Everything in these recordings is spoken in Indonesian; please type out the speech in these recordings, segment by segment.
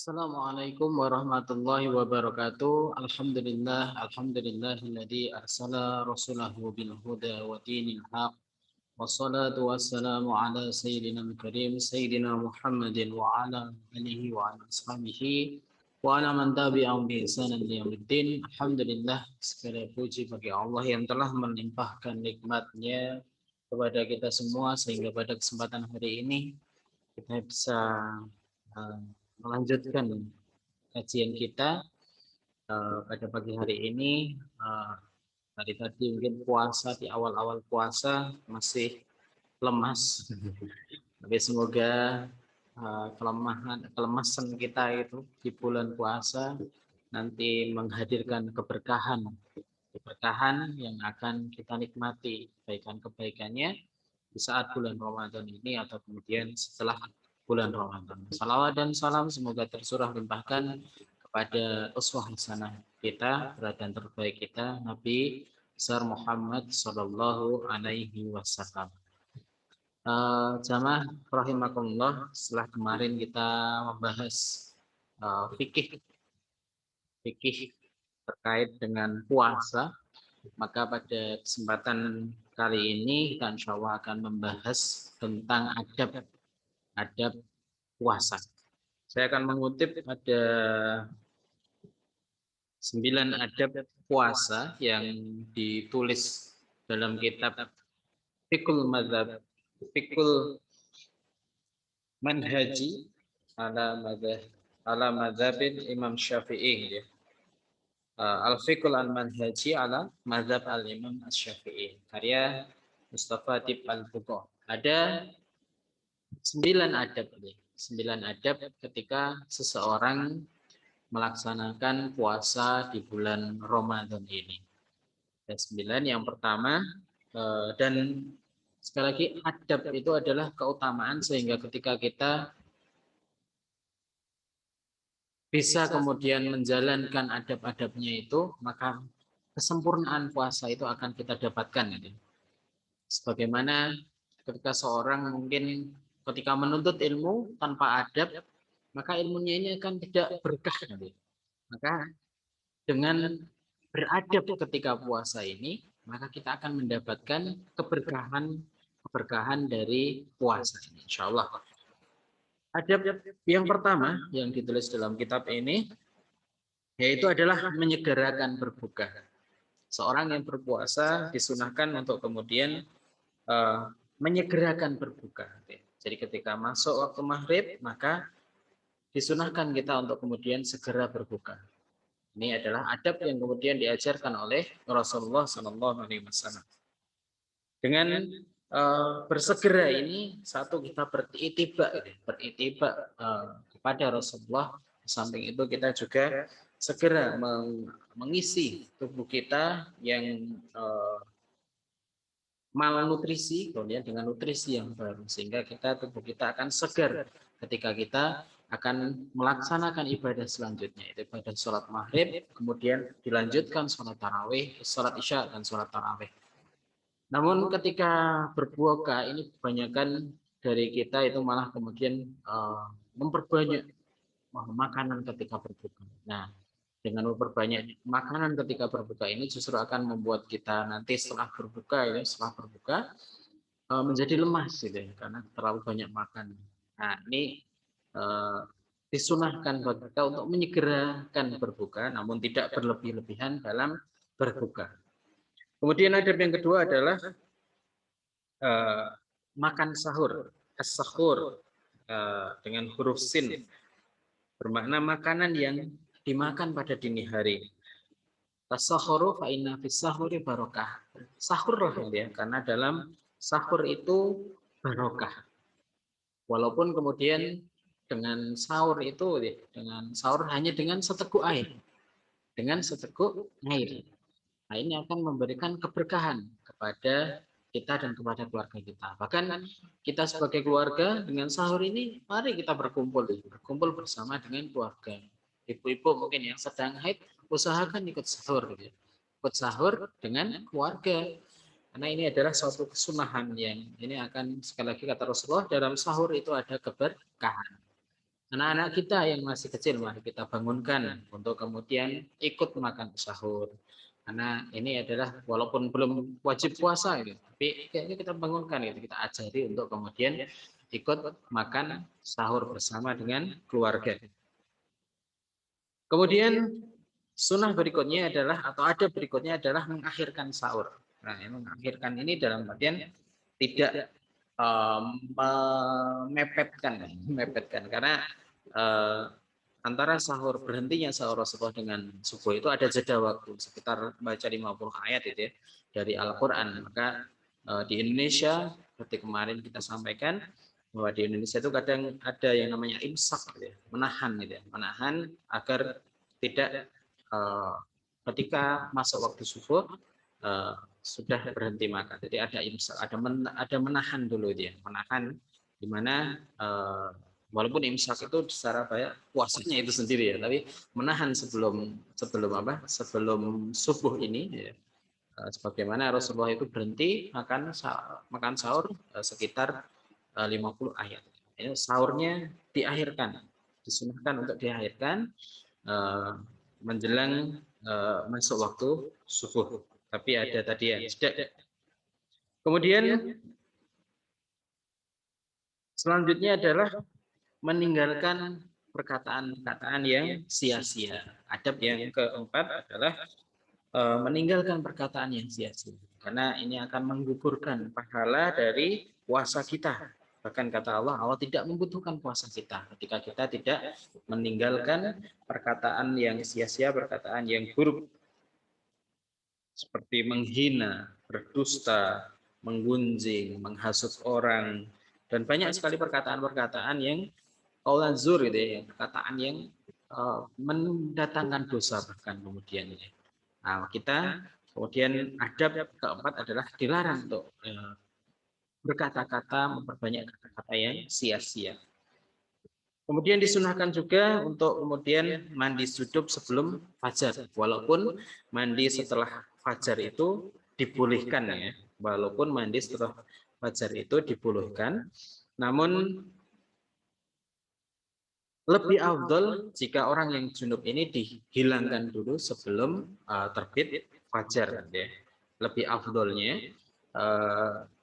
Assalamualaikum warahmatullahi wabarakatuh. Alhamdulillahilladzi arsala rasulahu bil huda wa dinil haq. Wassalatu wassalamu ala sayyidina karim sayyidina Muhammadin wa ala alihi wa ala ashabihi wa ala man tabi'ahum bi ihsanin ila yaumiddin. Alhamdulillah, segala puji bagi Allah yang telah melimpahkan nikmat-Nya kepada kita semua sehingga pada kesempatan hari ini kita bisa uh, melanjutkan kajian kita pada pagi hari ini. Tadi mungkin puasa, di awal-awal puasa masih lemas, tapi semoga kelemasan kita itu di bulan puasa nanti menghadirkan keberkahan yang akan kita nikmati kebaikan-kebaikannya di saat bulan Ramadan ini atau kemudian setelah bulan Ramadan. Salawat dan salam semoga tersurah limpahkan kepada uswah hasanah kita, teladan terbaik kita, Nabi besar Muhammad Sallallahu Alaihi Wasallam. Jamaah rahimakumullah, setelah kemarin kita membahas fikih terkait dengan puasa, maka pada kesempatan kali ini kita insya Allah akan membahas tentang adab puasa. Saya akan mengutip ada 9 adab puasa yang ditulis dalam kitab Fiqhul Madzhab, Fiqhul Manhaji ala Madzhabin Imam Syafi'i, ya. Al-Fiqhul Al-Manhaji ala Madzhab Al-Imam Asy-Syafi'i, karya Mustafa Tib Al-Fuqah. Ada 9 adab ketika seseorang melaksanakan puasa di bulan Ramadan ini. Ada 9. Yang pertama, dan sekali lagi adab itu adalah keutamaan, sehingga ketika kita bisa kemudian menjalankan adab-adabnya itu, maka kesempurnaan puasa itu akan kita dapatkan. Sebagaimana ketika seorang mungkin ketika menuntut ilmu tanpa adab, maka ilmunya ini akan tidak berkah. Maka dengan beradab ketika puasa ini, maka kita akan mendapatkan keberkahan dari puasa ini, insya Allah. Adab yang pertama yang ditulis dalam kitab ini yaitu adalah menyegerakan berbuka. Seorang yang berpuasa disunahkan untuk kemudian menyegerakan berbuka. Jadi ketika masuk waktu maghrib, maka disunahkan kita untuk kemudian segera berbuka. Ini adalah adab yang kemudian diajarkan oleh Rasulullah SAW. Dengan bersegera ini, satu, kita beritiba kepada Rasulullah. Di samping itu kita juga segera mengisi tubuh kita yang malnutrisi kemudian dengan nutrisi yang baru, sehingga tubuh kita akan segar ketika kita akan melaksanakan ibadah selanjutnya, itu ibadah sholat maghrib, kemudian dilanjutkan sholat tarawih, sholat isya, dan sholat tarawih. Namun ketika berbuka ini, kebanyakan dari kita itu malah kemudian memperbanyak makanan ketika berbuka. Nah, dengan memperbanyak makanan ketika berbuka ini justru akan membuat kita nanti setelah berbuka menjadi lemas, gitu ya, karena terlalu banyak makan. Nah, ini disunahkan buat kita untuk menyegerakan berbuka, namun tidak berlebih-lebihan dalam berbuka. Kemudian adab yang kedua adalah makan sahur, as-sahur, dengan huruf sin, bermakna makanan yang dimakan pada dini hari. Tasahuru fa inna fis sahuri barokah. Sahurlah, ya, karena dalam sahur itu barokah. Walaupun kemudian dengan sahur itu, dengan sahur hanya dengan seteguk air. Dengan seteguk air. Nah, ini akan memberikan keberkahan kepada kita dan kepada keluarga kita. Bahkan kita sebagai keluarga dengan sahur ini, mari kita berkumpul bersama dengan keluarga. Ibu-ibu mungkin yang sedang haid, usahakan ikut sahur, gitu. Ikut sahur dengan keluarga. Karena ini adalah suatu kesunahan yang ini akan, sekali lagi kata Rasulullah, dalam sahur itu ada keberkahan. Anak-anak kita yang masih kecil, mari kita bangunkan untuk kemudian ikut makan sahur. Karena ini adalah walaupun belum wajib puasa gitu, tapi kayaknya kita bangunkan gitu, kita ajari untuk kemudian ikut makan sahur bersama dengan keluarga. Kemudian sunnah berikutnya adalah atau ada berikutnya adalah mengakhirkan sahur. Nah, mengakhirkan ini dalam artian tidak memepetkan karena eh, antara sahur berhentinya sahur Rasulullah dengan subuh itu ada jeda waktu sekitar baca 50 ayat itu ya dari Al-Qur'an. Maka di Indonesia seperti kemarin kita sampaikan bahwa di Indonesia itu kadang ada yang namanya imsak gitu ya, menahan gitu ya, menahan agar tidak ketika masuk waktu subuh uh, sudah berhenti makan. Jadi ada imsak, ada menahan dulu dia, menahan di mana walaupun imsak itu secara banyak puasanya itu sendiri ya, tapi menahan sebelum sebelum apa? Sebelum subuh ini ya. Sebagaimana Rasulullah itu berhenti makan sahur sekitar 50 ayat. Ini sahurnya diakhirkan, disunahkan untuk diakhirkan menjelang masuk waktu subuh. Tapi ada tadi ya. Kemudian selanjutnya adalah meninggalkan perkataan-perkataan yang sia-sia. Adab yang keempat adalah meninggalkan perkataan yang sia-sia. Karena ini akan menggugurkan pahala dari puasa kita. Bahkan kata Allah, Allah tidak membutuhkan puasa kita ketika kita tidak meninggalkan perkataan yang sia-sia, perkataan yang buruk. Seperti menghina, berdusta, menggunjing, menghasut orang, dan banyak sekali perkataan-perkataan yang qaulan zur gitu ya, perkataan yang mendatangkan dosa bahkan kemudian. Nah, kita kemudian adab keempat adalah dilarang untuk berkata-kata, memperbanyak kata-kata yang sia-sia. Kemudian disunahkan juga untuk kemudian mandi junub sebelum fajar, walaupun mandi setelah fajar itu dibolehkan ya, walaupun mandi setelah fajar itu dibolehkan, namun lebih afdol jika orang yang junub ini dihilangkan dulu sebelum terbit fajar ya. Lebih afdolnya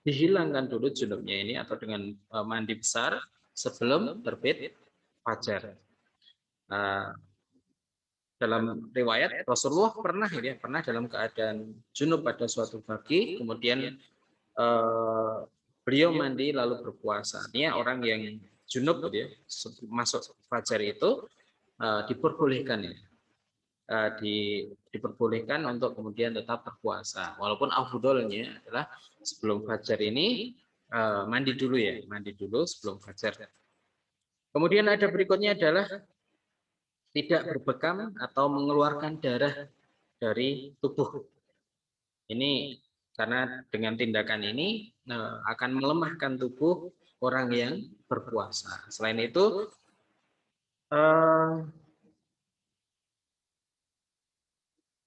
dihilangkan dulu junubnya ini atau dengan mandi besar sebelum terbit fajar. Dalam riwayat Rasulullah pernah dalam keadaan junub pada suatu pagi, kemudian beliau mandi lalu berpuasa. Artinya orang yang junub gitu ya, masuk fajar itu diperbolehkan ya, diperbolehkan untuk kemudian tetap berpuasa. Walaupun afdolnya adalah sebelum fajar ini mandi dulu ya, mandi dulu sebelum fajar. Kemudian ada berikutnya adalah tidak berbekam atau mengeluarkan darah dari tubuh. Ini karena dengan tindakan ini akan melemahkan tubuh orang yang berpuasa. Selain itu,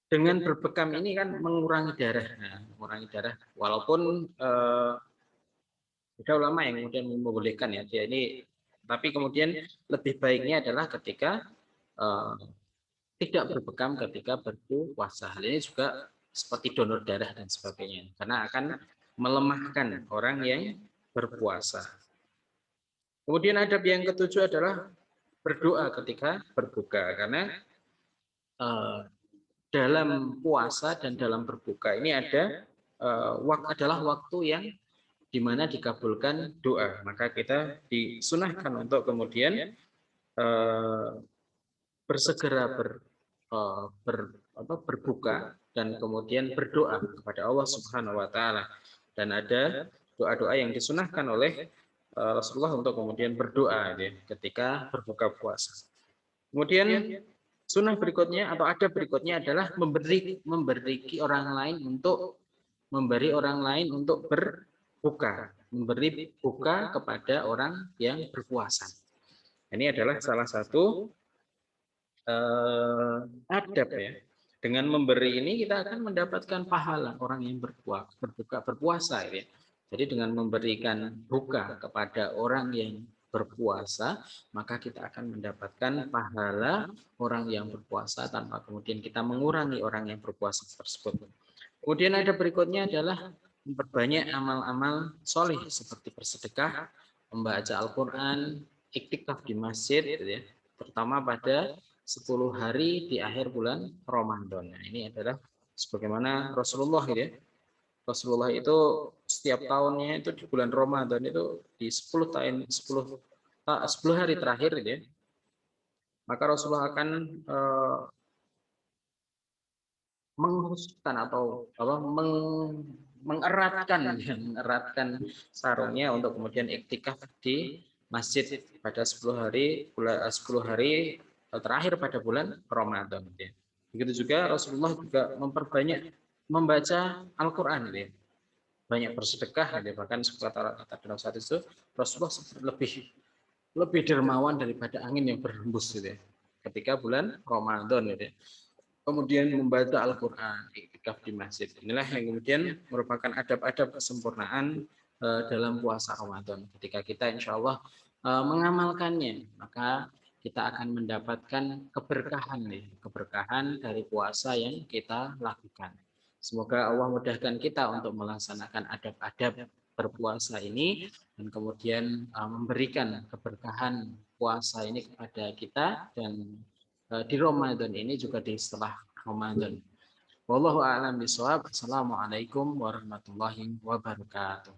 dengan berbekam ini kan mengurangi darah, mengurangi darah. Walaupun ada ulama yang kemudian membolehkan ya, dia ini, tapi kemudian lebih baiknya adalah ketika tidak berbekam ketika berpuasa. Hal ini juga seperti donor darah dan sebagainya, karena akan melemahkan orang yang berpuasa. Kemudian adab yang ketujuh adalah berdoa ketika berbuka, karena dalam puasa dan dalam berbuka ini adalah waktu yang dimana dikabulkan doa. Maka kita disunahkan untuk kemudian bersegera berbuka dan kemudian berdoa kepada Allah Subhanahu wa taala. Dan ada doa-doa yang disunahkan oleh Rasulullah untuk kemudian berdoa ya, ketika berbuka puasa. Kemudian sunnah berikutnya atau ada berikutnya adalah memberi orang lain untuk berbuka, memberi buka kepada orang yang berpuasa. Ini adalah salah satu adab ya. Dengan memberi ini kita akan mendapatkan pahala orang yang berpuasa ya. Jadi dengan memberikan buka kepada orang yang berpuasa, maka kita akan mendapatkan pahala orang yang berpuasa tanpa kemudian kita mengurangi orang yang berpuasa tersebut. Kemudian ada berikutnya adalah memperbanyak amal-amal soleh seperti bersedekah, membaca Al-Quran, iktikaf di masjid, gitu ya, terutama pada 10 hari di akhir bulan Ramadan. Nah, ini adalah sebagaimana Rasulullah, gitu ya. Rasulullah itu setiap tahunnya itu di bulan Ramadan itu di 10 tahun 10 hari terakhir, gitu ya, maka Rasulullah akan menghususkan atau apa mengeratkan sarungnya untuk kemudian iktikaf di masjid pada 10 hari 10 hari terakhir pada bulan Ramadan, ya. Begitu juga Rasulullah juga memperbanyak membaca Al-Qur'an, ya. Banyak bersedekah, ya. Bahkan kata dalam saat itu Rasulullah lebih lebih dermawan daripada angin yang berhembus, gitu ya, ketika bulan Ramadan, gitu ya. Kemudian membaca Al-Quran, iktikaf di masjid. Inilah yang kemudian merupakan adab-adab kesempurnaan dalam puasa Ramadan. Ketika kita insya Allah mengamalkannya, maka kita akan mendapatkan keberkahan, nih, keberkahan dari puasa yang kita lakukan. Semoga Allah mudahkan kita untuk melaksanakan adab-adab berpuasa ini dan kemudian memberikan keberkahan puasa ini kepada kita dan di Ramadan ini juga di setelah Ramadan. Wallahu a'lam bishawab. Assalamualaikum warahmatullahi wabarakatuh.